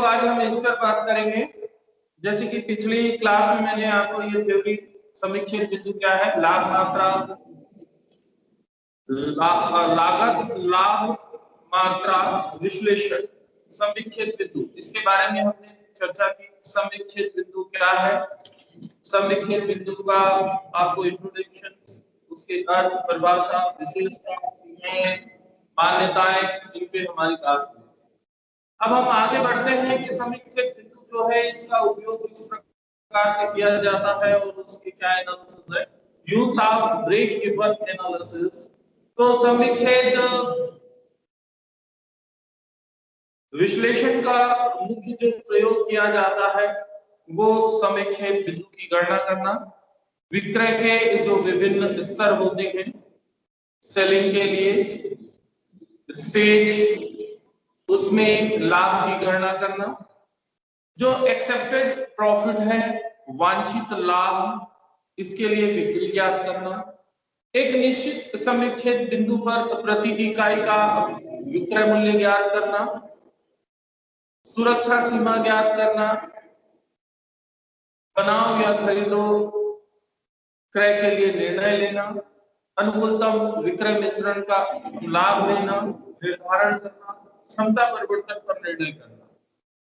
तो आज हम इस पर बात करेंगे। जैसे कि पिछली क्लास में मैंने आपको ये थ्योरी समीक्षित बिंदु क्या है, लाभ मात्रा लागत लाभ मात्रा विश्लेषण समीक्षित बिंदु, इसके बारे में हमने चर्चा की। समीक्षित बिंदु क्या है, समीक्षित बिंदु का आपको इंट्रोडक्शन, उसके अर्थ, परिभाषा, विशेषता, सीमाएं, मान्यताएं, इन पे हमारी बात हुई। अब हम आगे बढ़ते हैं कि समीक्षित बिंदु जो है इसका उपयोग किस प्रकार से किया जाता है और उसके क्या एनालिसिस है। Use of break even analysis. तो समीक्षित विश्लेषण का मुख्य जो प्रयोग किया जाता है वो समीक्षित बिंदु की गणना करना, विक्रय के जो विभिन्न स्तर होते हैं, सेलिंग के लिए स्टेज, उसमें लाभ की गणना करना, जो एक्सेप्टेड प्रॉफिट है, वांछित लाभ, इसके लिए बिक्री ज्ञात करना, एक निश्चित समीक्षित बिंदु पर प्रति इकाई का विक्रय मूल्य ज्ञात करना, सुरक्षा सीमा ज्ञात करना, बनाओ या खरीदो क्रय के लिए निर्णय लेना, अनुकूलतम विक्रय मिश्रण का लाभ लेना, निर्धारण करना, क्षमता परिवर्तन पर निर्णय करना।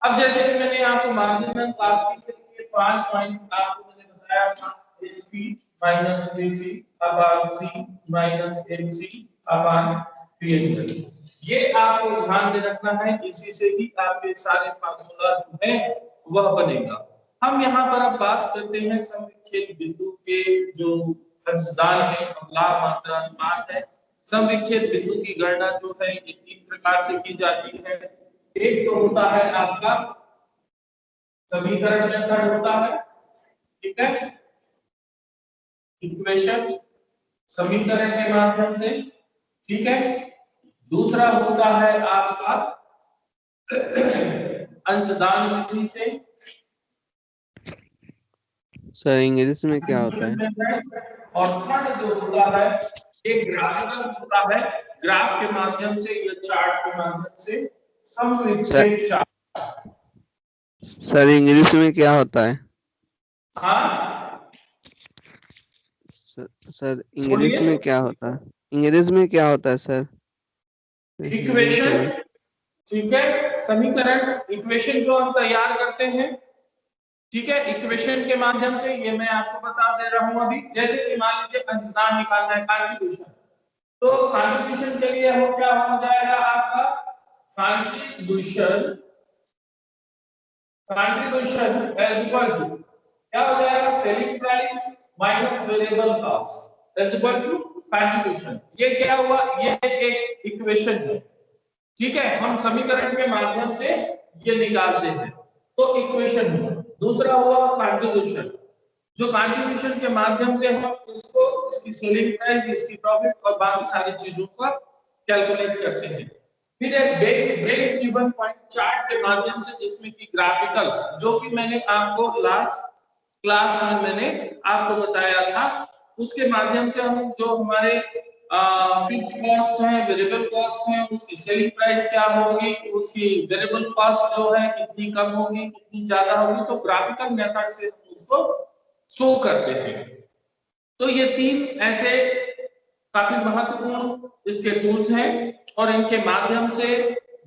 अब जैसे कि मैंने आपको मार्जिनल कॉस्टिंग के लिए 5 पॉइंट आपको मैंने बताया था, SP minus PC upon C minus MC upon PNL, ये आपको ध्यान में रखना है। इसी से ही आपके सारे फार्मूला जो है वह बनेगा। हम यहाँ पर अब बात करते हैं समीक्षित बिंदु के जो अंशदान है, लाभ मात्रा अनुपात है। समीक्षित बिंदु की गणना जो है ये 3 प्रकार से की जाती है। एक तो होता है आपका समीकरण मेथड होता है, ठीक है, इक्वेशन समीकरण के माध्यम से, ठीक है। दूसरा होता है आपका अंशदान विधि से। सर इंग्लिश में क्या होता है? और थर्ड जो होता है एक ग्राफिकल होता है, ग्राफ के माध्यम से या चार्ट के माध्यम से समीक्षित चार्ट। सर इंग्लिश में क्या होता है? हाँ सर इंग्लिश में क्या होता है? इंग्लिश में क्या होता है सर? इक्वेशन, ठीक है, समीकरण, इक्वेशन जो हम तैयार करते हैं, ठीक है, इक्वेशन के माध्यम से, ये मैं आपको बता दे रहा हूं अभी। जैसे कि मान लीजिए अंशदान निकालना है, कंट्रीब्यूशन, तो कंट्रीब्यूशन के लिए वो क्या हो जाएगा आपका contribution, contribution is equal to क्या हो जाएगा, selling price minus variable cost is equal to contribution. ये क्या हुआ, ये एक इक्वेशन है, ठीक है, हम समीकरण के माध्यम से ये निकालते हैं, तो इक्वेशन हुआ। दूसरा हुआ कंट्रीब्यूशन, जो कंट्रीब्यूशन के माध्यम से हम इसको, इसकी सेलिंग प्राइस, इसकी प्रॉफिट और बाकी सारी चीजों का कैलकुलेट करते हैं। फिर एक ब्रेक इवन पॉइंट चार्ट के माध्यम से, जिसमें कि ग्राफिकल, जो कि मैंने आपको लास्ट क्लास में मैंने आपको बताया था, उसके माध्यम से हम जो हमारे फिक्स कॉस्ट है, वेरिएबल कॉस्ट है, उसकी सेलिंग प्राइस क्या होगी, उसकी वेरिएबल कॉस्ट जो है कितनी कम होगी, कितनी ज्यादा होगी, तो ग्राफिकल मेथड से हम उसको शो करते हैं। तो ये 3 ऐसे काफी महत्वपूर्ण इसके टूल्स हैं और इनके माध्यम से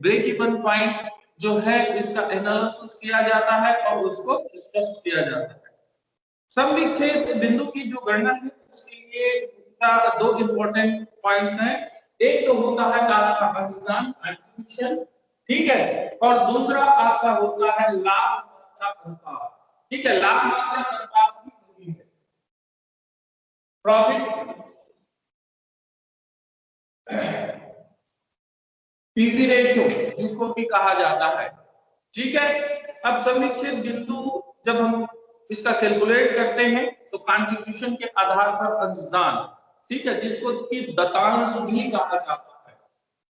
ब्रेक इवन पॉइंट जो है इसका एनालिसिस किया जाता है और उसको स्पष्ट किया जाता है। समीक्षित बिंदु की जो गणना है उसके लिए का 2 इंपॉर्टेंट पॉइंट्स हैं। एक तो होता है आपका अंशदान कंट्रीब्यूशन, ठीक है, और दूसरा आपका होता है लाभ मात्रा अनुपात, ठीक है। लाभ मात्रा अनुपात भी है प्रॉफिट पीवी रेशियो जिसको भी कहा जाता है, ठीक है। अब समीक्षित बिंदु जब हम इसका कैलकुलेट करते हैं तो कंट्रीब्यूशन के आधार पर अंशदान, ठीक है, जिसको कि दत्तांश भी कहा जाता है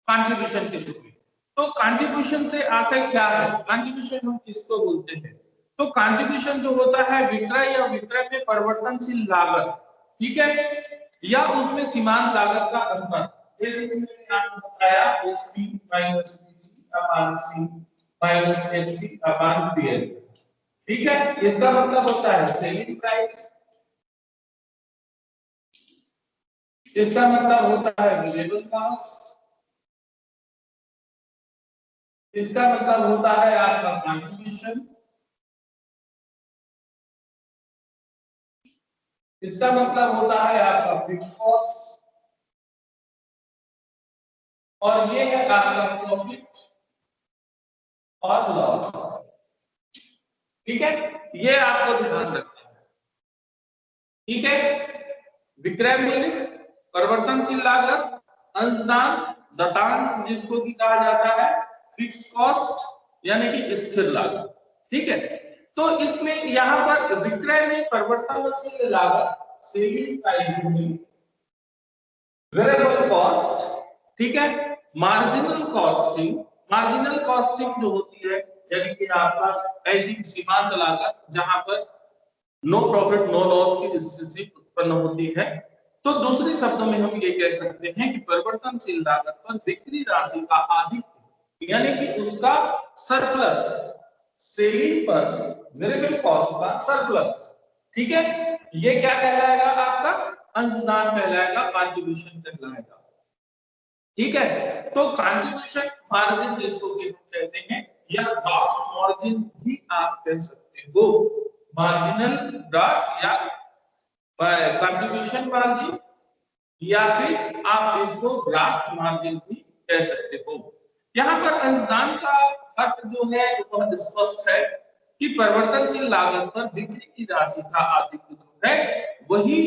कंट्रीब्यूशन के रूप में। तो कंट्रीब्यूशन से आशय क्या है, कंट्रीब्यूशन हम किसको बोलते हैं, तो कंट्रीब्यूशन जो होता है विक्रय या विक्रय में परिवर्तनशील लागत, ठीक है, या उसमें सीमांत लागत का अंतर। जैसे कि मैंने आपको बताया SP minus BC upon C minus H upon PL. ठीक है, इसका मतलब होता है सेलिंग प्राइस, इसका मतलब होता है वेरिएबल कॉस्ट, इसका मतलब होता है आपका कंट्रीब्यूशन, इसका मतलब होता है आपका फिक्स कॉस्ट, और ये है आपका प्रॉफिट और लॉस। ठीक है, ये आपको ध्यान रखना है। ठीक है, विक्रय मूल्य, परिवर्तनशील लागत, अंशदान, दत्तांश जिसको कि कहा जाता है, फिक्स कॉस्ट यानी कि स्थिर लागत। ठीक है, तो इसमें यहां पर विक्रय में परिवर्तनशील लागत सेलिंग प्राइस में, वेरिएबल कॉस्ट, ठीक है, मार्जिनल कॉस्टिंग, मार्जिनल कॉस्टिंग जो होती है यानी कि आपका ऐसी सीमांत लागत जहां पर नो प्रॉफिट नो लॉस की स्थिति उत्पन्न होती है। तो दूसरे शब्दों में हम ये कह सकते हैं कि परिवर्तनशील लागत पर बिक्री राशि का आधिक्य यानी कि उसका सरप्लस, सेलिंग पर वेरिएबल कॉस्ट का सरप्लस। ठीक है, ये क्या कहलाएगा, आपका अंशदान कहलाएगा, कंट्रीब्यूशन कहलाएगा। ठीक है, तो कंट्रीब्यूशन मार्जिन जिसको कि हम कहते हैं, या ग्रॉस मार्जिन भी आप कह सकते हो, मार्जिनल ग्रॉस या कंट्रीब्यूशन मार्जिन, या फिर आप इसको ग्रॉस मार्जिन भी कह सकते हो। यहाँ पर अंशदान का अर्थ जो है वह स्पष्ट है कि परिवर्तनशील लागत पर बिक्री की राशि का आधिक्य जो है वही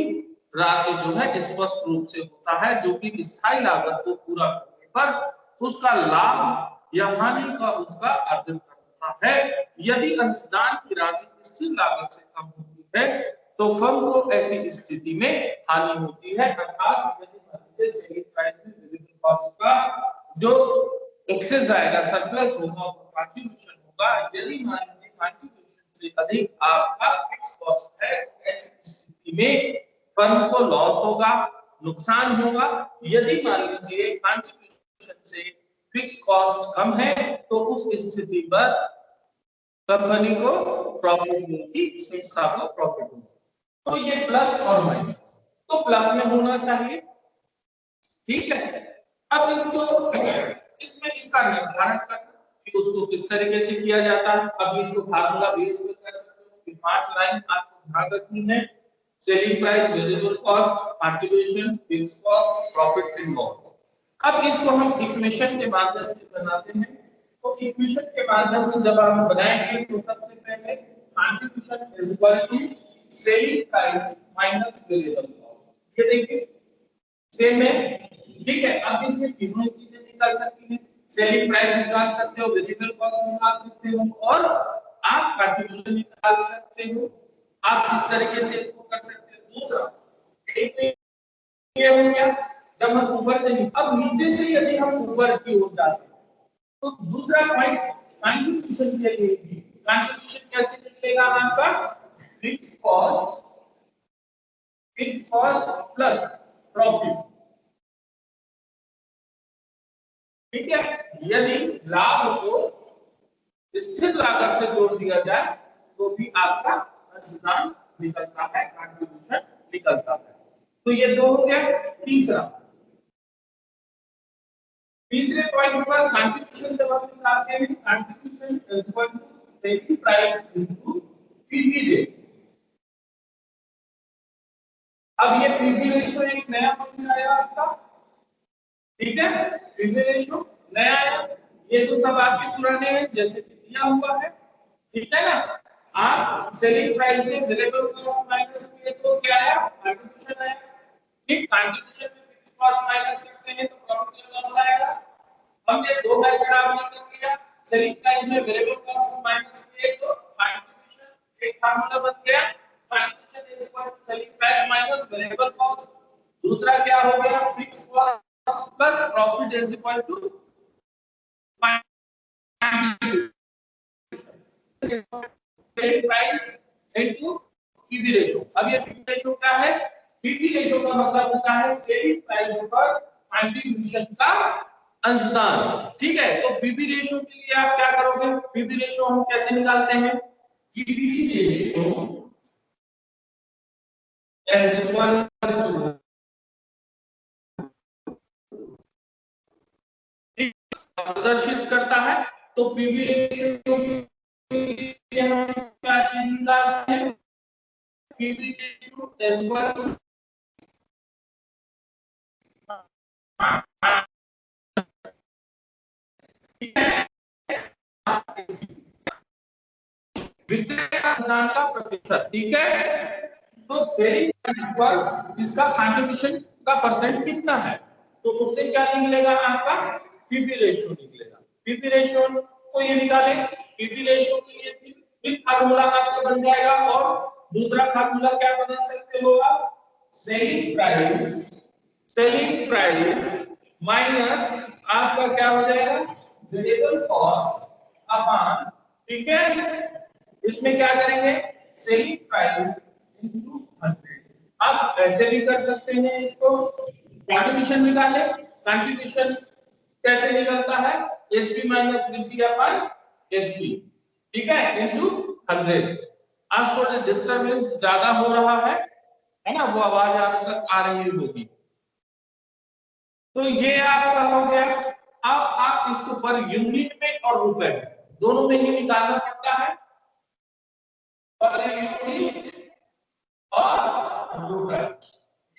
राशि जो है स्पष्ट रूप से होता है, जो कि स्थायी लागत को पूरा करने पर उसका लाभ या हानि का उसका अर्जन करता है। यदि अंशदान की राशि स्थिर लागत से कम होती है तो फर्म को ऐसी स्थिति में हानि होती है, अर्थात यदि सेलिंग प्राइस में वेरिएबल कॉस्ट का जो एक्सेस आएगा, सरप्लस होगा, कंट्रीब्यूशन होगा। यदि मान लीजिए कंट्रीब्यूशन से अधिक आपका फिक्स कॉस्ट है, ऐसी स्थिति में फर्म को लॉस होगा, नुकसान होगा। यदि मान लीजिए कंट्रीब्यूशन से फिक्स कॉस्ट कम है तो उस स्थिति पर कंपनी को प्रॉफिट होगी, संस्था को प्रॉफिट होगी। तो ये प्लस और माइनस, तो प्लस में होना चाहिए। ठीक है, अब इसको इसमें इसका निर्धारण करना कि उसको किस तरीके से किया जाता है। अब इसको फार्मूला बेस में कर सकते हो कि 5 लाइन आपको ध्यान रखनी है, selling price, variable cost, contribution, fix cost, profit and loss. अब इसको हम इक्वेशन के माध्यम से बनाते हैं। तो इक्वेशन के माध्यम से जब हम बनाएंगे तो सबसे पहले contribution is equal to selling price minus variable cost. ये देखिए सेम है। ठीक है, अब इसमें तीनों चीजें निकाल सकती हैं, सेलिंग प्राइस निकाल सकते हो, वेरिएबल कॉस्ट निकाल सकते हो, और आप कंट्रीब्यूशन निकाल सकते हो। आप इस तरीके से इसको कर सकते हो। दूसरा एक ये हो गया जब हम ऊपर से, अब नीचे से यदि हम ऊपर की ओर जाते हैं तो दूसरा पॉइंट कंट्रीब्यूशन के लिए भी, कंट्रीब्यूशन कैसे निकलेगा आपका, फिक्स कॉस्ट प्लस प्रॉफिट। ठीक है, यदि लाभ को स्थिर लागत से जोड़ दिया जाए तो भी आपका अंशदान निकलता है, कंट्रीब्यूशन निकलता है। तो ये दो हो गया। तीसरे पॉइंट पर कंट्रीब्यूशन जब हम निकालते हैं, contribution is equal to selling price into PV rate. अब ये पीवी रेशियो एक नया फॉर्मूला आया आपका। ठीक है, पीवी रेशियो नया आया, ये तो सब आपके पुराने हैं जैसे दिया हुआ है। ठीक है ना, आप सेलिंग प्राइस में वेरिएबल कॉस्ट माइनस किए तो क्या आया, कंट्रीब्यूशन आया। ठीक, कंट्रीब्यूशन में फिक्स कॉस्ट माइनस करते हैं तो प्रॉफिट और लॉस आएगा। हमने दो मेथड आपने कर लिया, सेलिंग प्राइस में वेरिएबल कॉस्ट माइनस किए तो कंट्रीब्यूशन, एक फार्मूला बन गया, contribution is equal to selling price minus variable cost. दूसरा क्या हो गया, fix cost plus profit is equal to selling price into PV ratio. अब ये पीवी रेशियो क्या है, पीवी रेशियो का मतलब होता है सेलिंग प्राइस पर कंट्रीब्यूशन का अंशदान। ठीक है, तो पीवी रेशियो के लिए आप क्या करोगे, पीवी रेशियो हम कैसे निकालते हैं, PV ratio is equal to, प्रदर्शित करता है, तो पीवी रेशियो हम क्या चीज निकालते हैं, PV ratio is equal to विक्रय अंशदान का प्रतिशत। ठीक है, तो सेलिंग प्राइस पर इसका कंट्रीब्यूशन का परसेंट कितना है, तो उससे क्या निकलेगा, आपका पीवी रेशियो निकलेगा। पीवी रेशियो को ये निकाले, पीवी रेशियो के लिए फिर फार्मूला आपका बन जाएगा, और दूसरा फार्मूला क्या बना सकते हो आप, सेलिंग प्राइस माइनस आपका क्या हो जाएगा, वेरिएबल कॉस्ट अपॉन, ठीक है, इसमें क्या करेंगे, सेलिंग प्राइस इनटू 100। आप ऐसे भी कर सकते हैं, इसको कंट्रीब्यूशन निकालें, कंट्रीब्यूशन कैसे निकलता है, SP minus BC upon SP, ठीक है, इनटू 100। आज थोड़ा डिस्टरबेंस ज्यादा हो रहा है ना, वो आवाज आप तक आ रही होगी। तो ये आपका हो गया। अब आप इसको पर यूनिट में और रुपए में दोनों में ही निकालना पड़ता है, पर यूनिट और रुपए,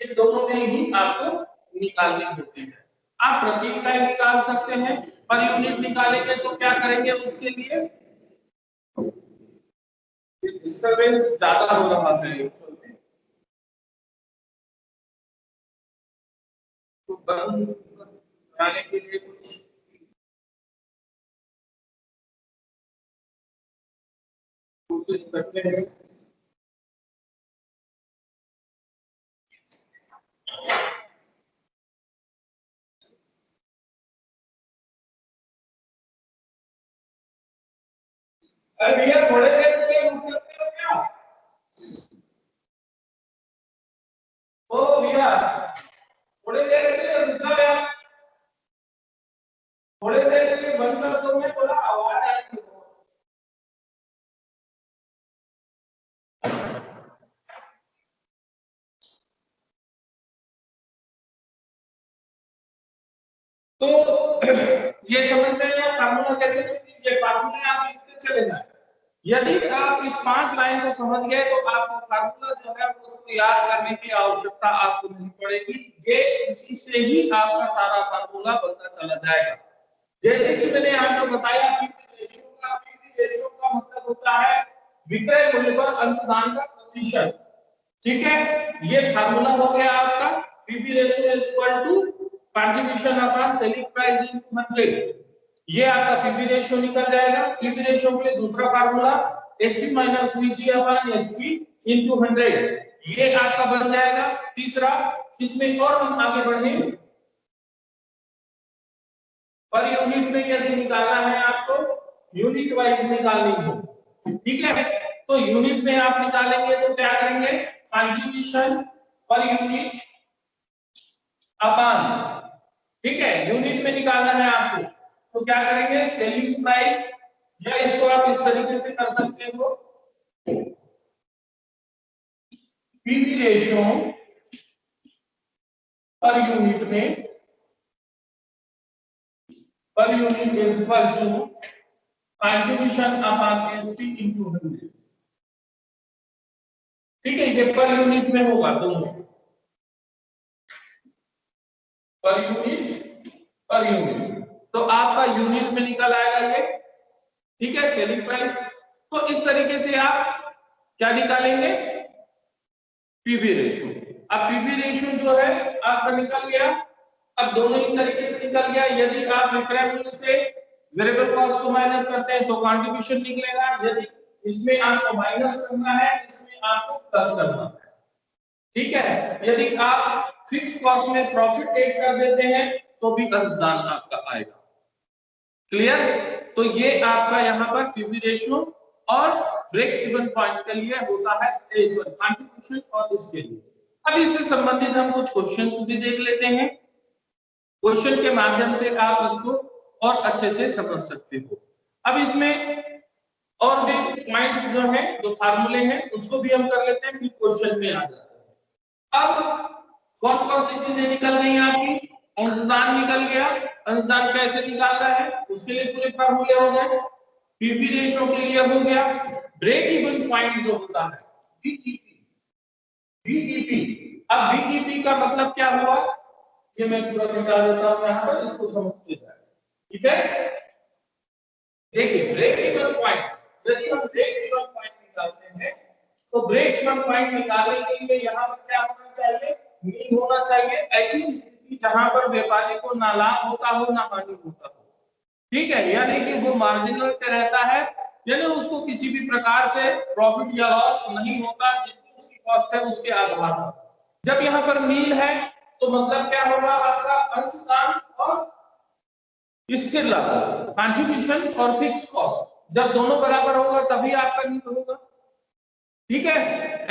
ये दोनों में ही आपको निकालनी होती है। आप प्रति इकाई निकाल सकते हैं, पर यूनिट निकालेंगे तो क्या करेंगे, उसके लिए डिस्टरबेंस ज्यादा हो रहा है, तो बंद कराने के लिए कुछ कोशिश करते हैं। अरे भैया थोड़े देर के लिए रुक सकते हो क्या, ओ भैया थोड़ी देर के लिए रुक जाओ यार, थोड़ी देर के लिए बंद कर दो, मैं थोड़ा आवाज आ रही है। तो ये समझ में आया फार्मूला कैसे, ये फार्मूला आप लिखते चले जाए। यदि आप इस 5 लाइन को समझ गए तो आपको फार्मूला जो है उसको याद करने की आवश्यकता आपको नहीं पड़ेगी, ये इसी से ही आपका सारा फार्मूला बनता चला जाएगा। जैसे कि मैंने आपको बताया कि पीवी रेशियो का मतलब होता है विक्रय मूल्य पर अंशदान का प्रतिशत। ठीक है, ये फार्मूला हो गया आपका, PV ratio is equal to contribution upon selling price into 100। ये आपका पीवी रेशियो निकल जाएगा। पीवी रेशियो के लिए दूसरा formula SP minus VC upon SP into 100, ये आपका बन जाएगा। तीसरा, इसमें और हम आगे बढ़े, पर यूनिट में यदि निकालना है आपको, यूनिट वाइज निकालनी हो, ठीक है, तो यूनिट में आप निकालेंगे तो क्या करेंगे, कंट्रीब्यूशन पर यूनिट अपॉन, ठीक है, यूनिट में निकालना है आपको तो क्या करेंगे, सेलिंग प्राइस, या इसको आप इस तरीके से कर सकते हो, पीवी रेशियो पर यूनिट में, per unit is equal to contribution upon SP into 100। ठीक है, ये पर यूनिट में होगा दोनों, पर यूनिट, तो आपका यूनिट में निकल आएगा ये, ठीक है, सेलिंग प्राइस। तो इस तरीके से आप क्या निकालेंगे, पीवी रेशियो। अब पीवी रेशियो जो है आपका निकल गया। अब दोनों ही तरीके से निकल गया, यदि आप विक्रय मूल्य से वेरिएबल कॉस्ट को माइनस करते हैं तो कंट्रीब्यूशन निकलेगा, यदि इसमें आपको माइनस करना है, इसमें आपको प्लस करना है, ठीक है, यदि आप फिक्स कॉस्ट में प्रॉफिट ऐड कर देते हैं तो भी अंशदान आपका आएगा। क्लियर, तो ये आपका यहाँ पर पीवी रेशियो और ब्रेक इवन पॉइंट के लिए होता है कंट्रीब्यूशन, और इसके लिए अब इससे संबंधित हम कुछ क्वेश्चंस भी देख लेते हैं। क्वेश्चन के माध्यम से आप इसको और अच्छे से समझ सकते हो। अब इसमें और भी पॉइंट्स जो है, जो फार्मूले हैं, उसको भी हम कर लेते हैं, फिर क्वेश्चन में आ जाते हैं। अब कौन कौन सी चीजें निकल गई आपकी? अंशदान निकल गया। अंशदान कैसे निकालना है उसके लिए पूरे फार्मूले हो गए। पीवी रेशियो के लिए हो गया। ब्रेक इवन पॉइंट जो होता है बीईपी, बीईपी। अब बीईपी का मतलब क्या हुआ, ये मैं पूरा बता देता हूं यहां पर, इसको समझते जाए। ठीक है, देखिए ब्रेक इवन पॉइंट, यदि हम ब्रेक इवन पॉइंट निकालते हैं तो ब्रेक इवन पॉइंट निकालने के लिए यहां पर क्या होना चाहिए, मीन होना चाहिए। ऐसी स्थिति जहां पर व्यापारी को ना लाभ होता हो ना हानि होता हो। ठीक है, यानी कि वो मार्जिनल पे रहता है, यानी उसको किसी भी प्रकार से प्रॉफिट या लॉस नहीं होता, जितनी उसकी कॉस्ट है उसके आधार पर। जब यहाँ पर मील है तो मतलब क्या होगा, आपका अंशदान और स्थिर लागत, कंट्रीब्यूशन और फिक्स कॉस्ट, जब दोनों बराबर होगा तभी आपका मील होगा। ठीक है,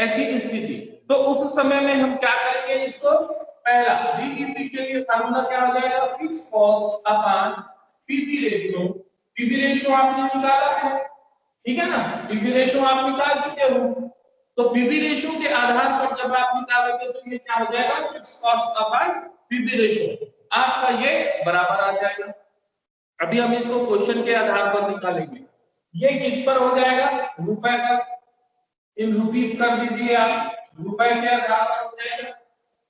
ऐसी स्थिति, तो उस समय में हम क्या करेंगे, इसको पहला बीईपी के लिए फार्मूला क्या हो जाएगा, fix cost upon PV ratio. PV ratio आपने निकाला है, ठीक है ना, पीवी रेशियो आप निकाल चुके हो, तो पीवी रेशियो के आधार पर जब आप निकालोगे तो ये क्या हो जाएगा, fix cost upon PV ratio, आपका ये बराबर आ जाएगा। अभी हम इसको क्वेश्चन के आधार पर निकालेंगे। ये किस पर हो जाएगा, रुपए पर, इन रुपीस कर दीजिए आप, रुपए के आधार पर हो जाएगा।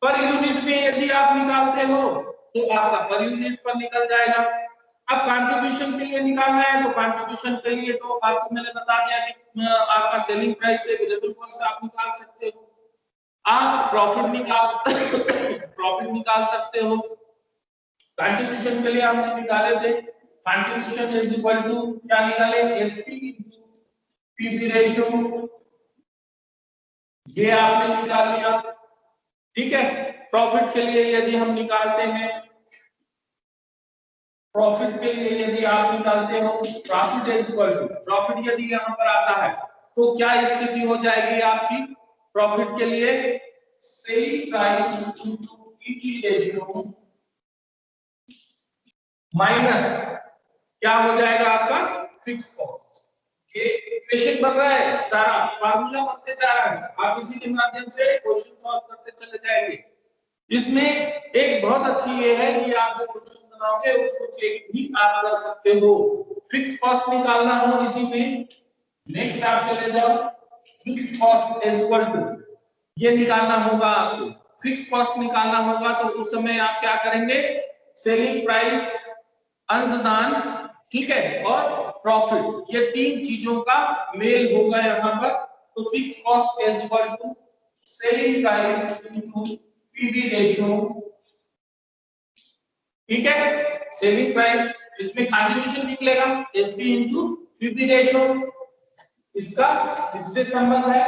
पर यूनिट में यदि आप निकालते हो तो आपका पर यूनिट पर निकल जाएगा। अब कंट्रीब्यूशन के लिए निकालना है तो कंट्रीब्यूशन के लिए तो आपको मैंने बता दिया कि आपका सेलिंग प्राइस से वेरिएबल कॉस्ट आप निकाल सकते हो, आप प्रॉफिट निकाल सकते हो। कंट्रीब्यूशन के लिए हमने निकाले थे, कंट्रीब्यूशन इज इक्वल टू क्या निकाले, एसपी इनटू पीवी रेशियो, ये आपने निकाल लिया। ठीक है, प्रॉफिट के लिए यदि हम निकालते हैं, प्रॉफिट के लिए यदि आप निकालते हो, profit is equal to, profit यदि यहां पर आता है तो क्या स्थिति हो जाएगी आपकी प्रॉफिट के लिए, selling price into PV ratio minus क्या हो जाएगा आपका फिक्स कॉस्ट। ये इक्वेशन बन रहा है, सारा फार्मूला बनते जा रहा है, आप इसी के माध्यम से क्वेश्चन सॉल्व करते चले जाएंगे। इसमें एक बहुत अच्छी ये है कि आप जो क्वेश्चन बनाओगे उसको चेक भी आप कर सकते हो। फिक्स कॉस्ट निकालना हो इसी में, नेक्स्ट आप चले जाओ, fix cost is equal to, ये निकालना होगा आपको, फिक्स कॉस्ट निकालना होगा तो उस समय आप क्या करेंगे, सेलिंग प्राइस, अंशदान, ठीक है, और प्रॉफिट, ये तीन चीजों का मेल होगा यहाँ पर। तो fix cost is equal to selling price into PV ratio, ठीक है, सेलिंग प्राइस, इसमें कंट्रीब्यूशन निकलेगा एसपी इनटू पीवी रेशियो, इसका इससे संबंध है,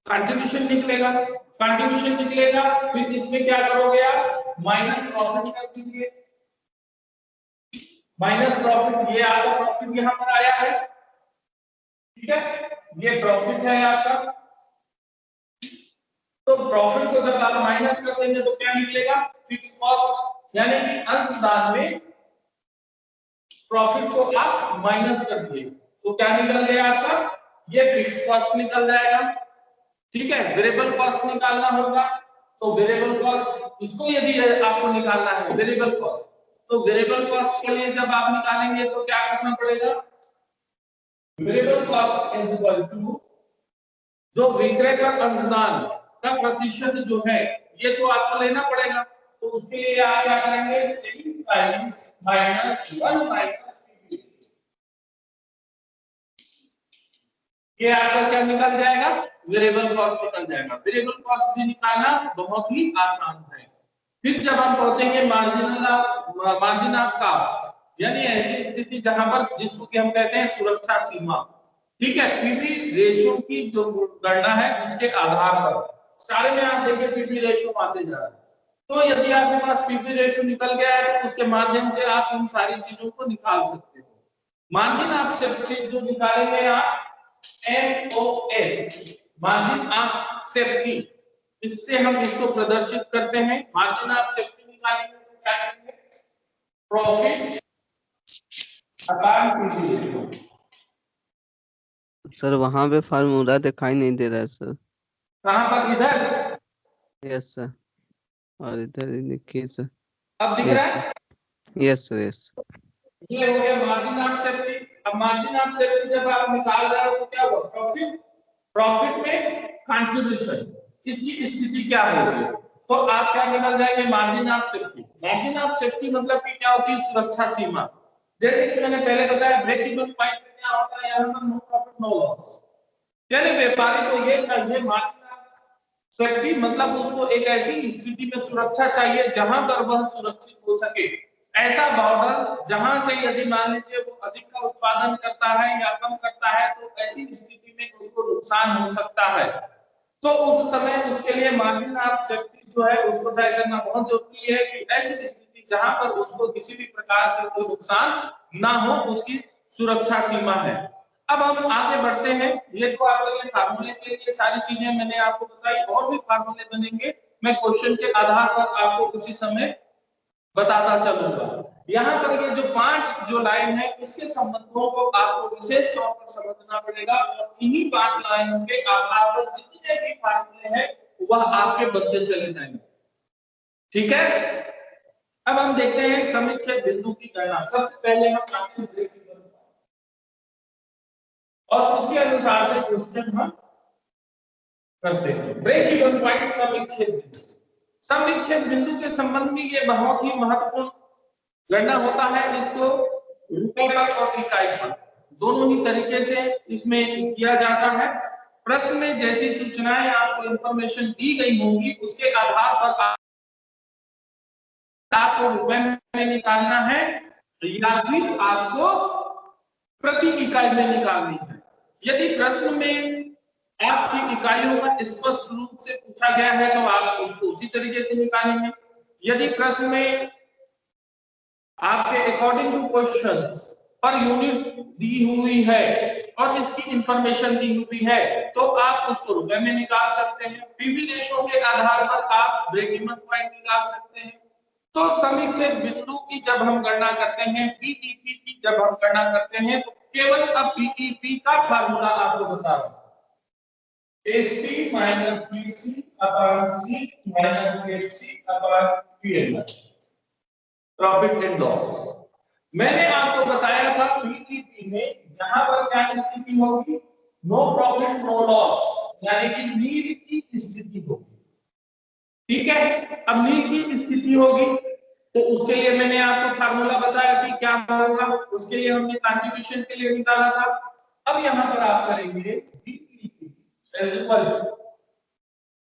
कंट्रीब्यूशन निकलेगा, कंट्रीब्यूशन निकलेगा, फिर इसमें क्या करोगे आप, माइनस प्रॉफिट कर दीजिए, माइनस प्रॉफिट, ये आपका प्रॉफिट यहां पर आया है, ठीक है, ये प्रॉफिट है आपका। तो प्रॉफिट को जब आप माइनस कर देंगे तो क्या निकलेगा, फिक्स कॉस्ट, यानी कि अंशदान में प्रॉफिट को आप माइनस कर दिए तो क्या निकल गया आपका, ये फिक्स कॉस्ट निकल जाएगा। ठीक है, वेरिएबल कॉस्ट निकालना होगा, तो वेरिएबल कॉस्ट, इसको यदि आपको निकालना है वेरिएबल कॉस्ट, तो वेरिएबल कॉस्ट के लिए जब आप निकालेंगे तो क्या करना पड़ेगा, variable cost is equal to, जो विक्रय पर अंशदान का प्रतिशत जो है ये तो आपको लेना पड़ेगा, तो उसके लिए आप क्या करेंगे, selling price minus 1 minus PV, ये आपका क्या निकल जाएगा, वेरिएबल कॉस्ट निकल जाएगा। वेरिएबल कॉस्ट भी निकालना बहुत ही आसान है। फिर जब हम पहुंचेंगे मार्जिन ऑफ कॉस्ट, यानी ऐसी स्थिति जहां पर जिसको कि हम कहते हैं सुरक्षा सीमा, ठीक है, पीवी रेशियो की जो गणना है उसके आधार पर, सारे में आप देखिए पीवी रेशियो आते जा रहा है, तो यदि आपके पास पीवी रेशियो निकल गया है तो उसके माध्यम से आप इन सारी चीजों को निकाल सकते हो। मार्जिन ऑफ सेफ्टी जो निकालेंगे आप, एमओएस, मार्जिन ऑफ सेफ्टी, इससे हम इसको प्रदर्शित करते हैं। मार्जिन ऑफ सेफ्टी निकालेंगे तो क्या करेंगे, profit upon PV ratio. Sir वहां पे फार्मूला दिखाई नहीं दे रहा है सर। कहां पर? इधर। यस सर, और इधर ही लिखिए सर। अब दिख रहा यस सर, है? Yes sir, yes. ये हो गया मार्जिन ऑफ सेफ्टी। अब मार्जिन ऑफ सेफ्टी जब आप निकाल रहे हो तो क्या हुआ? प्रॉफिट, प्रॉफिट में कंट्रीब्यूशन, इसकी स्थिति क्या होगी? तो आप क्या निकल जाएंगे? Margin of safety. Margin of safety मतलब कि क्या होती है? सुरक्षा सीमा। जैसे कि मैंने पहले बताया, ब्रेक इवन पॉइंट में क्या होता है? यहाँ पर नो प्रॉफिट नो लॉस, यानी व्यापारी को ये चाहिए मार्जिन ऑफ सेफ्टी, मतलब उसको एक ऐसी स्थिति में सुरक्षा चाहिए जहां पर वह सुरक्षित हो सके। ऐसा बॉर्डर जहां से यदि मान लीजिए वो अधिक का उत्पादन करता है या कम करता है तो ऐसी स्थिति में उसको नुकसान हो सकता है। तो उस समय उसके लिए मार्जिन ऑफ सेफ्टी जो है उसको तय करना बहुत जरूरी है कि ऐसी स्थिति जहां पर उसको किसी भी प्रकार से कोई नुकसान ना हो, उसकी सुरक्षा सीमा है। अब हम आगे बढ़ते हैं। ये तो आपके लिए फार्मूले के लिए सारी चीजें मैंने आपको बताई, और भी फार्मूले बनेंगे, मैं क्वेश्चन के आधार पर आपको उसी समय बताता चलूंगा। यहाँ पर ये जो 5 जो लाइन है इसके संबंधों को आपको विशेष तौर पर समझना पड़ेगा, और इन्हीं 5 लाइनों के आधार पर जितने भी फार्मूले हैं वह आपके बनते चले जाएंगे। ठीक है, अब हम देखते हैं समीक्षक बिंदु की गणना। सबसे पहले हम जानते हैं ब्रेक इवन और उसके अनुसार से क्वेश्चन हम करते हैं। ब्रेक इवन पॉइंट समीक्षक बिंदु। समीक्षक बिंदु के संबंध में ये बहुत ही महत्वपूर्ण गणना होता है। इसको रुपए पर और इकाई पर दोनों ही तरीके से इसमें किया जाता है। प्रश्न में जैसी सूचनाएं आपको इंफॉर्मेशन दी गई होंगी उसके आधार पर आपको रुपए में निकालना है या फिर आपको प्रति इकाई में निकालनी है। यदि प्रश्न में आपकी इकाइयों का स्पष्ट रूप से पूछा गया है तो आप उसको उसी तरीके से निकालेंगे। यदि प्रश्न में आपके अकॉर्डिंग टू क्वेश्चंस पर यूनिट दी हुई है और इसकी इंफॉर्मेशन दी हुई है तो आप उसको रुपए में निकाल सकते हैं। पीवी रेशो के आधार पर आप ब्रेक इवन पॉइंट निकाल सकते हैं। तो समीक्षक बिंदु की जब हम गणना करते हैं, बीईपी की जब हम गणना करते हैं तो केवल अब बीईपी का फार्मूला आपको बता रहा हूं। SP minus BC upon C minus FC upon PL, profit and loss. मैंने आपको बताया था बीईपी में यहां पर क्या स्थिति होगी? नो प्रॉफिट नो लॉस, यानी कि नील की स्थिति होगी। ठीक है, अब नील की स्थिति होगी तो उसके लिए मैंने आपको फार्मूला बताया कि क्या होगा। उसके लिए हमने कंट्रीब्यूशन के लिए निकाला था। अब यहां पर आप करेंगे बीईपी इज इक्वल टू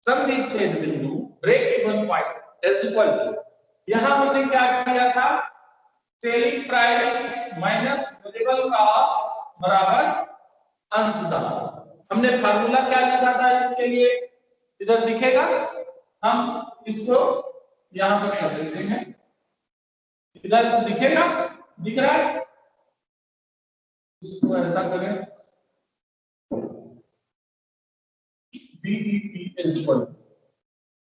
समीक्षक बिंदु break even point is equal to, यहां हमने क्या किया था? Selling price minus variable cost बराबर अंशदान। हमने फार्मूला क्या लिखा था इसके लिए? इधर दिखेगा, हम इसको यहां पर कर देते हैं। इधर दिखेगा, दिख रहा है? इसको ऐसा करें, बीईपी इज इक्वल,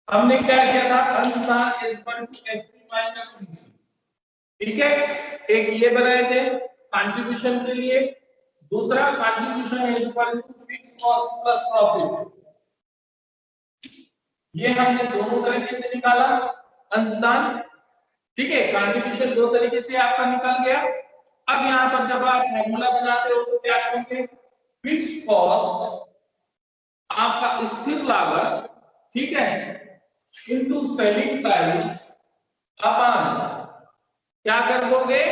हमने क्या किया था? अंशदान is equal to FP minus BC. ठीक है, एक ये बनाए थे कंट्रीब्यूशन के लिए, दूसरा contribution is equal to fix cost plus profit. ये हमने दोनों तरीके से निकाला अंशदान। ठीक है, कंट्रीब्यूशन दो तरीके से आपका निकल गया। अब यहां पर जब आप फार्मूला बनाते हो तो क्या करेंगे? फिक्स कॉस्ट आपका स्थिर लागत, ठीक है, इनटू सेलिंग प्राइस अपॉन क्या कर दोगे?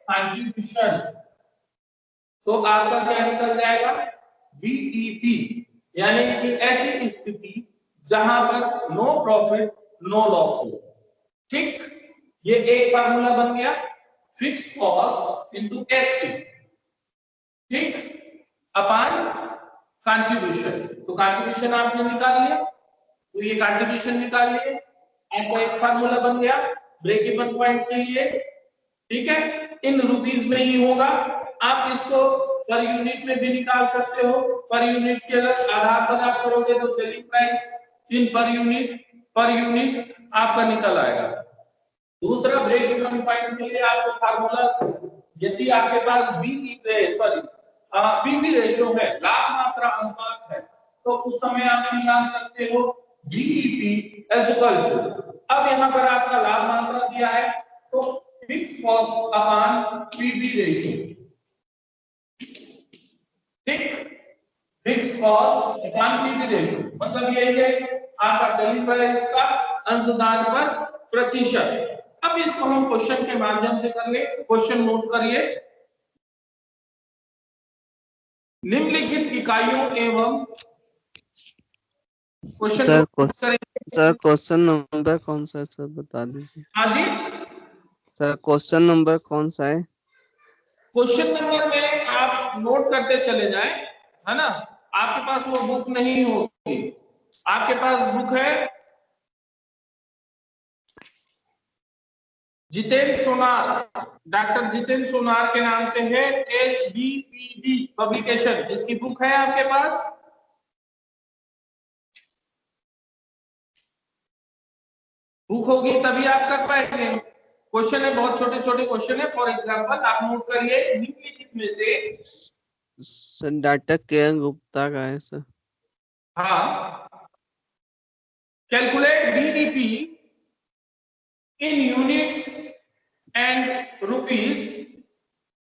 कंट्रीब्यूशन। तो आपका क्या निकल जाएगा? बीईपी, यानी कि ऐसी स्थिति जहां पर नो प्रॉफिट नो लॉस हो। ठीक, ये एक फार्मूला बन गया, फिक्स कॉस्ट इनटू एसपी, ठीक, अपॉन कंट्रीब्यूशन। तो कंट्रीब्यूशन आपने निकाल लिया, तो ये कंट्रीब्यूशन निकाल लिए, आपका एक फार्मूला बन गया ब्रेक इवन पॉइंट के लिए। ठीक है, इन रुपीस में ही होगा। आप इसको पर यूनिट में भी निकाल सकते हो। पर यूनिट के आधार पर आप करोगे तो selling price in per unit आपका निकल आएगा। दूसरा ब्रेक इवन पॉइंट के लिए आपको फार्मूला, यदि आपके पास पीवी रेशियो है, लाभ मात्रा अनुपात है, तो उस समय आप निकाल सकते हो बीईपी इज इक्वल टू, अब यहाँ पर आपका लाभ मात्रा दिया है तो fix cost upon PV ratio, ठीक, fix cost upon PV ratio मतलब यही है आपका सेलिंग प्राइस का अंशदान पर प्रतिशत। अब इसको हम क्वेश्चन के माध्यम से कर ले, क्वेश्चन नोट करिए, निम्नलिखित इकाइयों एवं क्वेश्चन सर नोट करेंगे। सर क्वेश्चन नंबर कौन सा है सर, बता दीजिए। हाँ जी, सर क्वेश्चन नंबर कौन सा है? क्वेश्चन नंबर में आप नोट करते चले जाएं, है ना, आपके पास वो बुक नहीं होगी, आपके पास बुक है जितेंद्र सोनार, डॉक्टर जितेंद्र सोनार के नाम से है, SBPD पब्लिकेशन, इसकी बुक है आपके पास? बुक होगी तभी आप कर पाएंगे। क्वेश्चन है, बहुत छोटे छोटे क्वेश्चन है। फॉर एग्जांपल आप नोट करिए, निम्नलिखित में से, सर डाटा के गुप्ता का है सर। हाँ, calculate BEP in units and rupees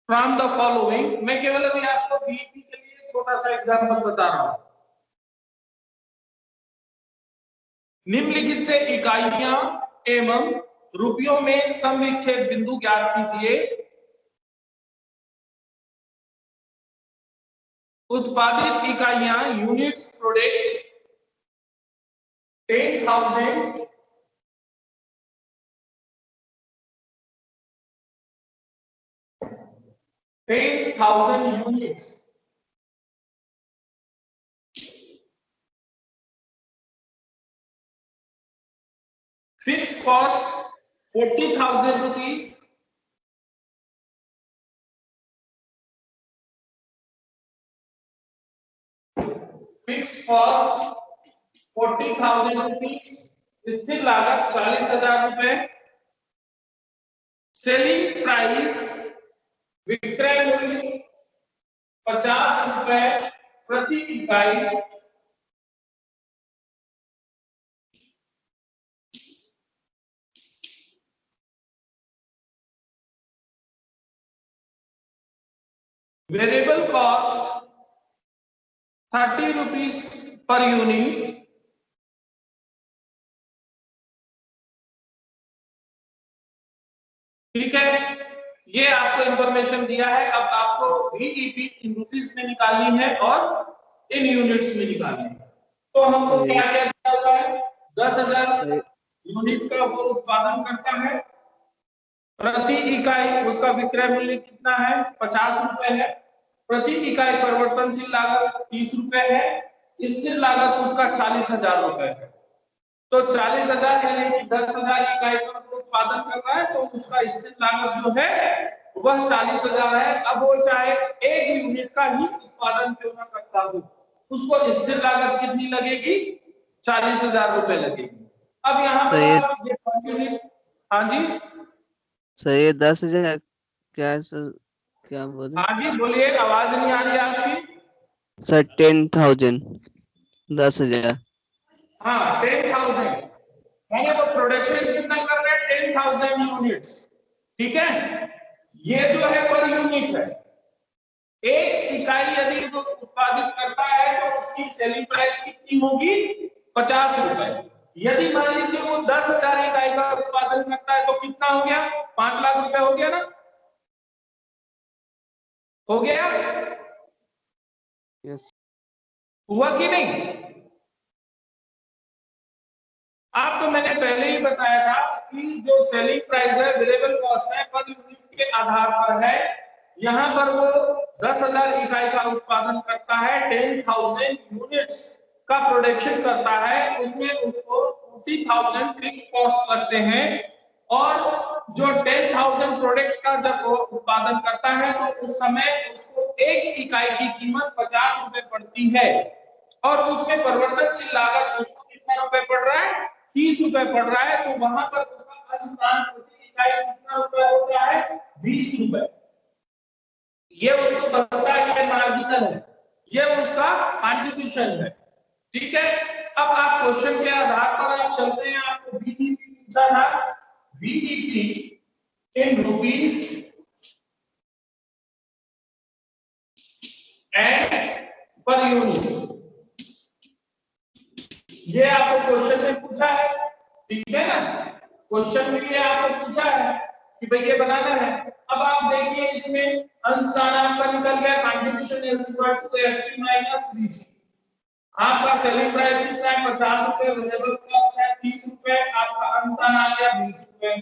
from the following. मैं केवल अभी आपको बीईपी के लिए छोटा सा एग्जांपल बता रहा हूं। निम्नलिखित से इकाइयां एवं रुपयों में समविच्छेद बिंदु ज्ञात कीजिए। उत्पादित इकाइयां units product 10,000 units, fix cost 40,000 rupees, fix cost 40,000 rupees, स्थिर लागत 40,000 रुपए, सेलिंग प्राइस विक्रय मूल्य 50 रुपए प्रति इकाई, variable cost 30 rupees per unit, ठीक है, ये आपको इंफॉर्मेशन दिया है। अब आपको बीईपी इन रुपीस में निकालनी है और इन यूनिट्स में निकालनी है। तो हमको क्या क्या दिया हुआ है, 10,000 यूनिट का वो उत्पादन करता है, प्रति इकाई उसका विक्रय मूल्य कितना है, 50 रुपए है, प्रति इकाई परिवर्तनशील लागत 30 रुपए है, स्थिर लागत उसका 40,000 रुपए है। तो 40,000 यानी कि 10,000 इकाई का उत्पादन कर रहा है, तो उसका स्थिर लागत जो है वह 40,000 है। अब वो चाहे एक यूनिट का ही उत्पादन क्यों ना करता हो, उसको स्थिर लागत कितनी लगेगी, 40,000 रुपए लगेगी। अब यहाँ पर आप ये, हाँ जी, सर ये 10,000 क्या है सर, क्या बोले? हाँ जी बोलिए, आवाज नहीं आ रही है आपकी। सर 10,000, 10,000। हाँ 10,000, मैंने वो प्रोडक्शन कितना कर रहे हैं, 10,000 यूनिट्स, ठीक है, ये जो है पर यूनिट है। एक इकाई यदि वो उत्पादित करता है तो उसकी सेलिंग प्राइस कितनी होगी, 50 रुपए। यदि मान लीजिए वो 10,000 इकाई का उत्पादन करता है तो कितना हो गया, 5 लाख रुपए हो गया ना, हो गया, यस। हुआ कि नहीं? आपको मैंने पहले ही बताया था कि जो सेलिंग प्राइस है, वेरिएबल कॉस्ट है, पर यूनिट के आधार पर है। यहां पर वो 10,000 इकाई का उत्पादन करता है, 10,000 यूनिट्स का प्रोडक्शन करता है, उसमें उसको 40,000 फिक्स कॉस्ट लगते हैं, और जो 10,000 प्रोडक्ट का जब वो उत्पादन करता है तो उस समय उसको एक इकाई की कीमत 50 रुपए पड़ती है, और उसमें परिवर्तनशील लागत उसको कितना रुपए पड़ रहा है, 30 रुपए पड़ रहा है। तो वहां पर उसका अंशदान प्रति इकाई कितना रुपए होता है 20 रुपए। ये उसको बचता है, ये मार्जिनल है, ये उसका कंट्रीब्यूशन है। ठीक है, अब आप क्वेश्चन के आधार पर आप चलते हैं, आपको बीईपी पूछा था, BEP in rupees and per unit, ये आपको क्वेश्चन में पूछा है। ठीक है ना, क्वेश्चन में ये आपको पूछा है कि भाई ये बनाना है। अब आप देखिए इसमें अंशदान आपका निकल गया, contribution is equal to ST minus BC. आपका सेलिंग प्राइस कितना है 50 रुपए, वेरिएबल कॉस्ट है 30 रुपए, आपका अंशदान आ गया 20 रुपए।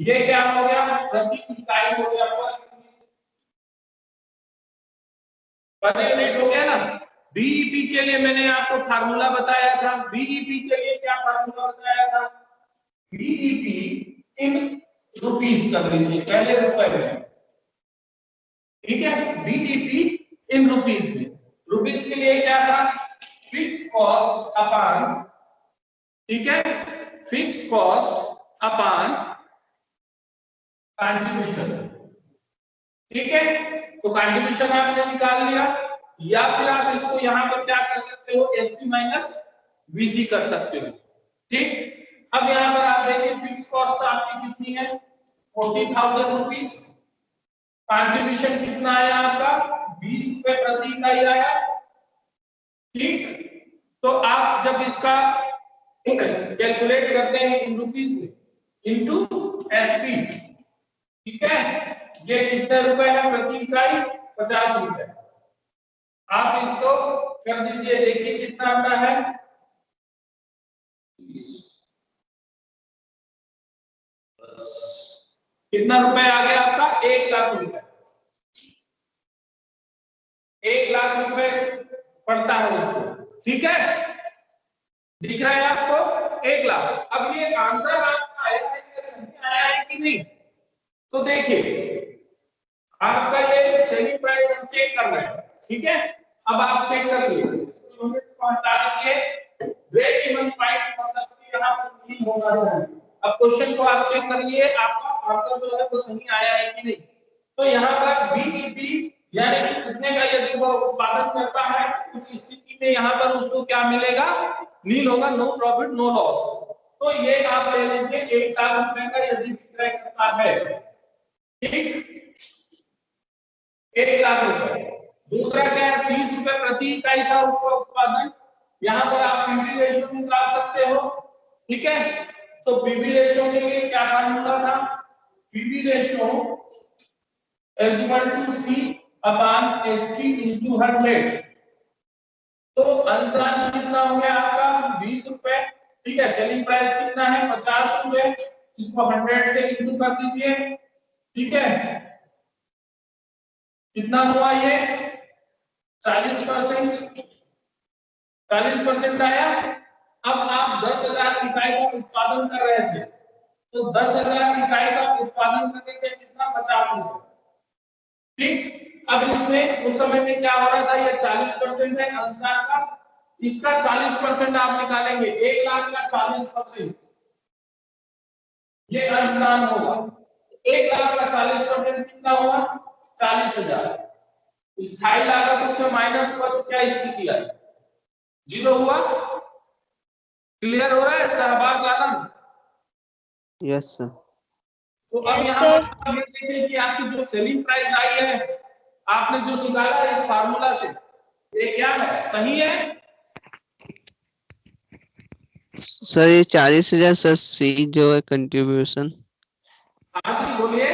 ये क्या हो गया, प्रति इकाई हो गया, पर यूनिट हो गया ना। बीईपी के लिए मैंने आपको फार्मूला बताया था, बीईपी के लिए क्या फार्मूला बताया था, बीईपी इन रुपीस कर लीजिए पहले रुपए में। ठीक है, बीईपी इन रुपीस में, रुपीस के लिए क्या था, फिक्स कॉस्ट अपॉन, ठीक है, फिक्स कॉस्ट अपॉन कंट्रीब्यूशन। ठीक है, तो कंट्रीब्यूशन आपने निकाल लिया, या फिर आप इसको यहां पर क्या कर सकते हो, एसपी माइनस वीसी कर सकते हो। ठीक, अब यहां पर आप देखिए फिक्स कॉस्ट आपकी कितनी है 40,000 रुपीस, कंट्रीब्यूशन कितना आया आपका 20 रुपए प्रति इकाई आया। ठीक, तो आप जब इसका कैलकुलेट करते हैं इन रुपीस में इनटू एसपी, ठीक है, ये कितने रुपए है प्रति इकाई 50 रुपए। आप इसको कर दीजिए, देखिए कितना आता है, कितना रुपए आ गया आपका 1 लाख रुपए, 1 लाख रुपए पड़ता है उसको। ठीक है, दिख रहा है आपको 1 लाख। अब ये आंसर आपका आया है, ये सही आया है कि नहीं, तो देखिए आपका ये सेलिंग प्राइस हम चेक कर रहे हैं। ठीक है, अब आप चेक कर लीजिए, यूनिट को हटा दीजिए, ब्रेक इवन पॉइंट मतलब कि यहां पर नहीं होना चाहिए। अब क्वेश्चन को आप चेक कर लिए, आपका आंसर जो है वो सही आया है कि नहीं। तो यहां पर बीईपी यानी कि कितने का यदि वो उत्पादन करता है, उस स्थिति में यहां पर उसको क्या मिलेगा, नील होगा, नो प्रॉफिट नो लॉस। तो ये आप ले लीजिए 1 लाख रुपए का यदि विक्रय करता है। ठीक, 1 लाख रुपए। दूसरा क्या है, 30 रुपए प्रति इकाई था उसका उत्पादन, यहां पर आप पीवी रेशियो निकाल सकते हो। ठीक है, तो पीवी रेशियो के लिए क्या फार्मूला था, PV ratio is equal to C upon ST into 100। तो अंशदान कितना हो गया आपका 20 रुपए। ठीक है, सेलिंग प्राइस कितना है 50 रुपए, इसको 100 से इंटू कर दीजिए। ठीक है, कितना हुआ ये 40%, 40% आया। अब आप 10,000 इकाई का उत्पादन कर रहे थे, तो 10,000 इकाई का उत्पादन करने के कितना 50 रुपए। ठीक, अब इसमें उस समय में क्या हो रहा था, ये 40% है अंशदान का, इसका 40% आप निकालेंगे, 1 लाख का 40%, ये अंशदान होगा। 1 लाख का 40% कितना होगा 40,000। स्थायी लागत उसमें माइनस हुआ तो क्या स्थिति आई, 0 हुआ। क्लियर हो रहा है शहबाज आलम? Yes sir. तो अब Yes, यहाँ sir. पर आप देखिए कि आपकी जो सेलिंग प्राइस आई है, आपने जो निकाला है इस फार्मूला से, ये क्या है, सही है? सर ये 40,000 सर, सी जो है कंट्रीब्यूशन। हाँ जी बोलिए।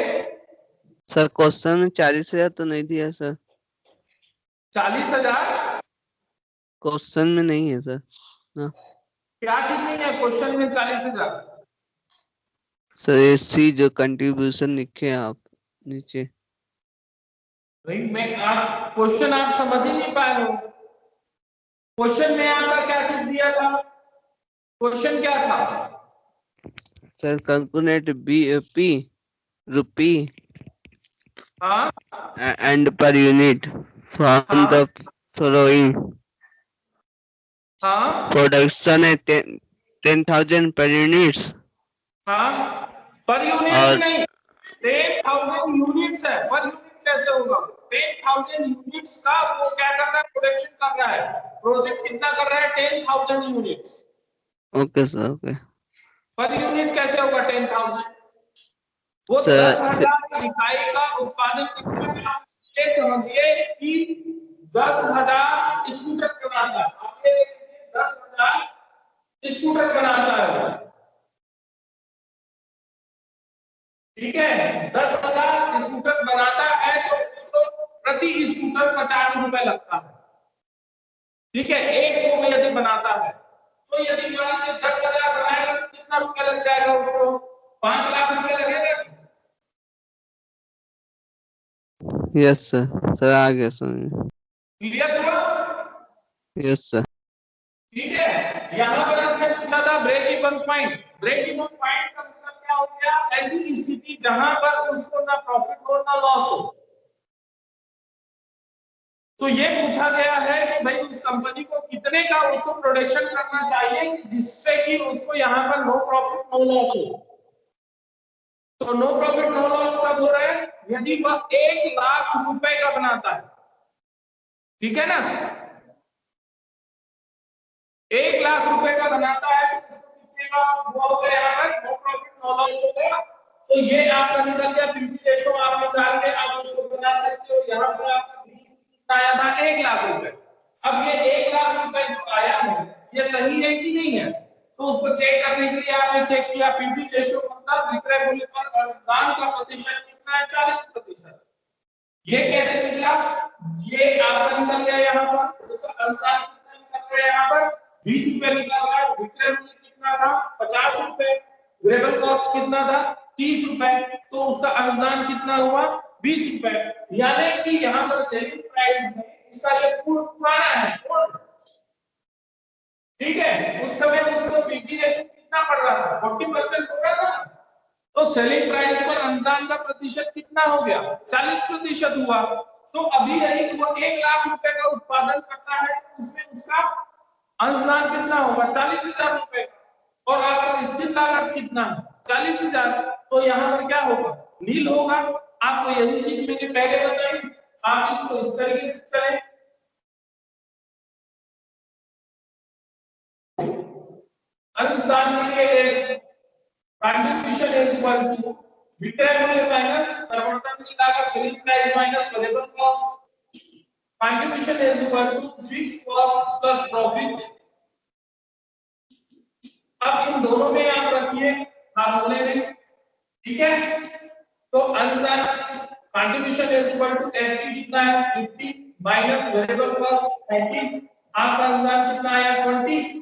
सर क्वेश्चन में 40,000 तो नहीं दिया सर, 40,000 क्वेश्चन में नहीं है सर ना। क्या चीज नहीं है क्वेश्चन में 40,000? सर ये सी जो कंट्रीब्यूशन लिखे हैं आप नीचे। भाई मैं आप क्वेश्चन आप समझ ही नहीं पाए हो। क्वेश्चन में आपका क्या चीज दिया था, क्वेश्चन क्या था? सर कैलकुलेट बीएपी रुपी हाँ and per unit from हाँ the following. हाँ Production at 10,000 per units. हाँ, पर यूनिट और नहीं, 10,000 यूनिट्स है। पर यूनिट कैसे होगा? 10,000 यूनिट्स का वो क्या कर रहा है, प्रोडक्शन कर रहा है। प्रोजेक्ट कितना कर रहा है? 10,000 units. Okay sir, okay per unit कैसे होगा 10,000? वो सर। 10,000 इकाई का उत्पादन करता है। आप ये समझिए कि 10,000 स्कूटर बनाता है। आप ये देखिए, 10,000 स्कूटर बनाता है वो। ठीक है, 10,000 स्कूटर बनाता है तो उसको प्रति स्कूटर 50 रुपए लगता है। ठीक है, एक को यदि बनाता है तो यदि मान लीजिए 10,000 बनाएगा तो कितना रुपया लग जाएगा उसको? 5 लाख रुपया लगेगा। यस सर, सर आ गया समझ। क्लियर हुआ? Yes sir. ठीक है, यहाँ पर इसने पूछा था break even point. Break even point का मतलब क्या हो गया? ऐसी स्थिति जहां पर उसको ना प्रॉफिट हो ना लॉस हो। तो ये पूछा गया है कि भाई उस कंपनी को कितने का उसको प्रोडक्शन करना चाहिए जिससे कि उसको यहाँ पर नो प्रॉफिट नो लॉस हो। तो नो प्रॉफिट नो लॉस कब हो रहा है? यदि वह 1,00,000 रुपए का बनाता है। ठीक है ना, 1,00,000 रुपए का बनाता है तो उसको कितने का वो हो गया? यहाँ पर नो प्रॉफिट नो लॉस हो गया। तो ये आपका निकल गया पीवी रेशो। आप निकाल के आप उसको बना सकते हो। यहाँ पर आपका कितना आया था? 1,00,000 रुपए। अब ये 1,00,000 रुपए जो आया है ये सही है कि नहीं है? तो उसको चेक करने के लिए आपने चेक किया पीवी रेशो मतलब विक्रय मूल्य पर अनुदान का प्रतिशत कितना है? 40%। ये कैसे निकला? ये आपका निकल गया यहाँ पर। उसका अनुदान कितना निकल गया? यहाँ पर 20 रुपए निकल गया। विक्रय मूल्य कितना था? 50 रुपए। वेरिएबल कॉस्ट कितना था? 30 रुपए। तो उसका अनुदान कितना हुआ? 20 रुपए। यानी कि यहाँ पर सेलिंग प्राइस में इसका ये पुराना है। ठीक है, उस समय उसको पीवी रेशो कितना पड़ रहा था? 40% हो रहा था। तो सेलिंग प्राइस पर अनुदान का प्रतिशत कितना हो गया? 40% हुआ। तो अभी यदि वो 1,00,000 रुपए का उत्पादन करता है तो उसमें उसका अनुदान कितना होगा? 40,000 रुपए। और आपका स्थिर लागत कितना है? 40,000। तो यहाँ पर क्या होगा? नील होगा। आपको यही चीज मैंने पहले बताई। आप इसको इस तरीके से करें। अनुदान के लिए कंट्रीब्यूशन इज इक्वल टू विक्रय मूल्य माइनस परिवर्तनशील लागत selling price minus variable cost. Contribution is equal to fixed cost plus profit. अब इन दोनों में आप रखिए फार्मूले में। ठीक है, तो अनुसार contribution is equal to SP कितना है? 50 माइनस वेरिएबल कॉस्ट 30। आपका अनुसार कितना आया? 20।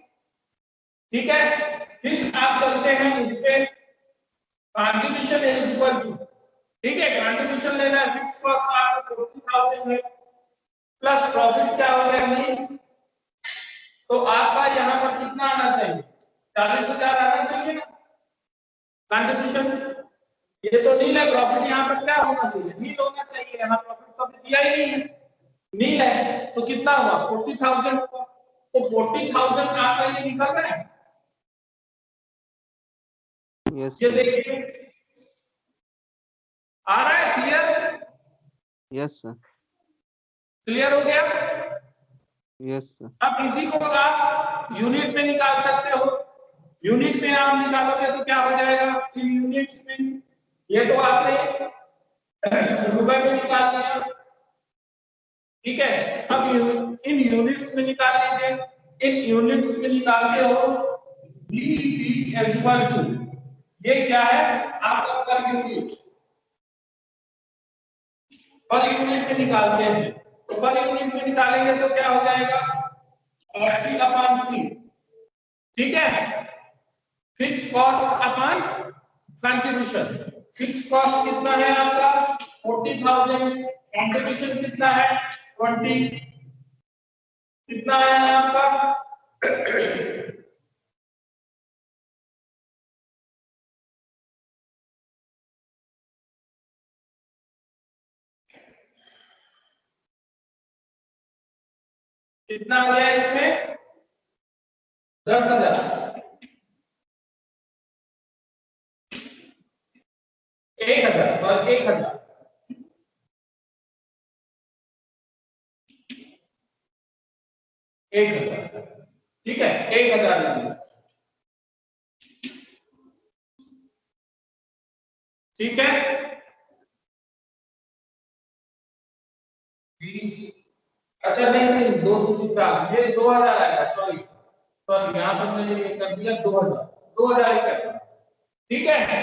ठीक है, फिर आप चलते हैं इस पे। कंट्रीब्यूशन इज इक्वल टू, ठीक है, कंट्रीब्यूशन लेना है। फिक्स कॉस्ट आपका 40,000 है प्लस प्रॉफिट क्या हो गया? नहीं। तो आपका यहां पर कितना आना चाहिए? 40,000 आना चाहिए ना कंट्रीब्यूशन। ये तो नील है। प्रॉफिट यहां पर क्या होना चाहिए? नील होना चाहिए। यहां प्रॉफिट तो दिया ही नहीं है, नील है। तो कितना हुआ? 40,000 हुआ। तो 40,000 आपका ये निकल रहा है। यस ये सर। देखिए आ रहा है। क्लियर? Yes sir. क्लियर हो गया? Yes sir. अब इसी को आप यूनिट में निकाल सकते हो। यूनिट में आप निकालोगे तो क्या हो जाएगा? इन यूनिट्स में ये तो आपने रुपए में निकाल लिया। ठीक है, अब इन यूनिट्स में निकाल लीजिए। इन यूनिट्स में निकालते हो डीपी इज इक्वल टू, ये क्या है? आपका पर यूनिट। पर यूनिट में निकालते हैं तो पर यूनिट में निकालेंगे तो क्या हो जाएगा? एफसी अपॉन सी। ठीक है, fix cost upon contribution. Fix cost कितना है आपका? 40,000। कंट्रीब्यूशन कितना है? 20। कितना है आपका? कितना आ गया इसमें? 10,000। 1000 सॉरी 1000 1000 ठीक है 1000 लेंगे ठीक है 20 अच्छा नहीं 2 3 4 ये 2000 आएगा सॉरी सॉरी यहाँ पर मैंने ये कर दिया 2000 ही करना ठीक है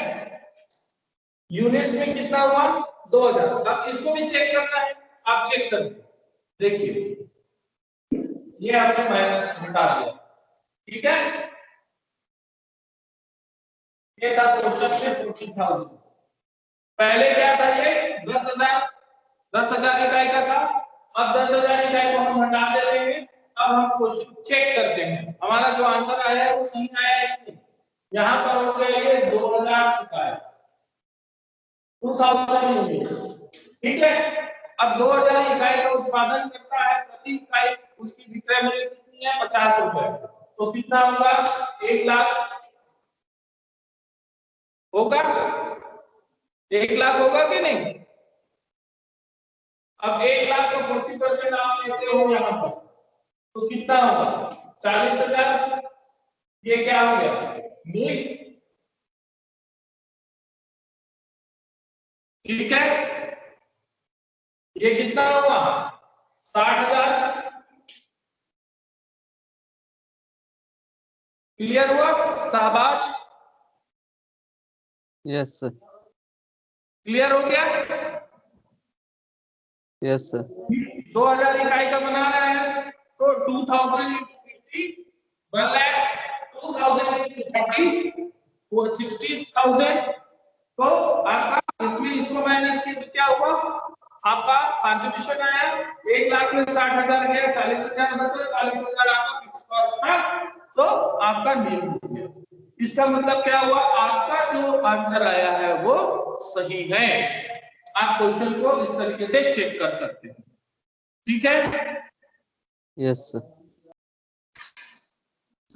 यूनिट्स में कितना हुआ 2000 अब इसको भी चेक करना है आप चेक कर देखिए ये आपने माइनस हटा दिया ठीक है ये था क्वेश्चन में 14,000 पहले क्या था ये 10,000 इकाई का था अब 10,000 इकाई को हम हटा देते हैं अब हम क्वेश्चन चेक करते हैं हमारा जो आंसर आया है वो सही आया है कि नहीं यहाँ पर हो गया ये 2000 इकाई 2000 यूनिट ठीक है अब 2000 इकाई का उत्पादन करता है प्रति इकाई उसकी विक्रय मूल्य कितनी है 50 रुपए तो कितना होगा 1 लाख होगा 1 लाख होगा कि नहीं अब 1 लाख को 40% आप लेते हो यहाँ पर तो कितना होगा 40,000 ये क्या हो गया मिल ठीक है ये कितना होगा 60,000 क्लियर हुआ शाबाश यस सर क्लियर हो गया यस सर 2000 इकाई का बना रहा है तो 2000 50 1 लाख 2000 30 वो 60,000 तो आपका इसमें इसको माइनस किया तो क्या हुआ आपका कंट्रीब्यूशन आया 1 लाख में 60,000 गया 40,000 बचा 40,000 आपका फिक्स कॉस्ट था तो आपका नियम हो गया इसका मतलब क्या हुआ आपका जो आंसर आया है वो सही है आप क्वेश्चन को इस तरीके से चेक कर सकते हैं ठीक है यस सर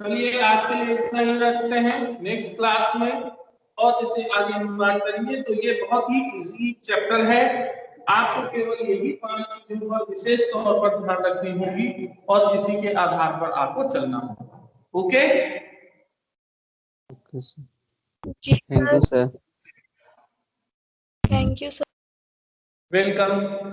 चलिए आज के लिए इतना ही रखते हैं नेक्स्ट क्लास में और इससे आगे हम बात करेंगे तो ये बहुत ही इजी चैप्टर है आपको केवल यही 5 चीजों पर विशेष तौर पर ध्यान रखनी होगी और इसी के आधार पर आपको चलना होगा okay okay sir ji thank you sir thank you sir welcome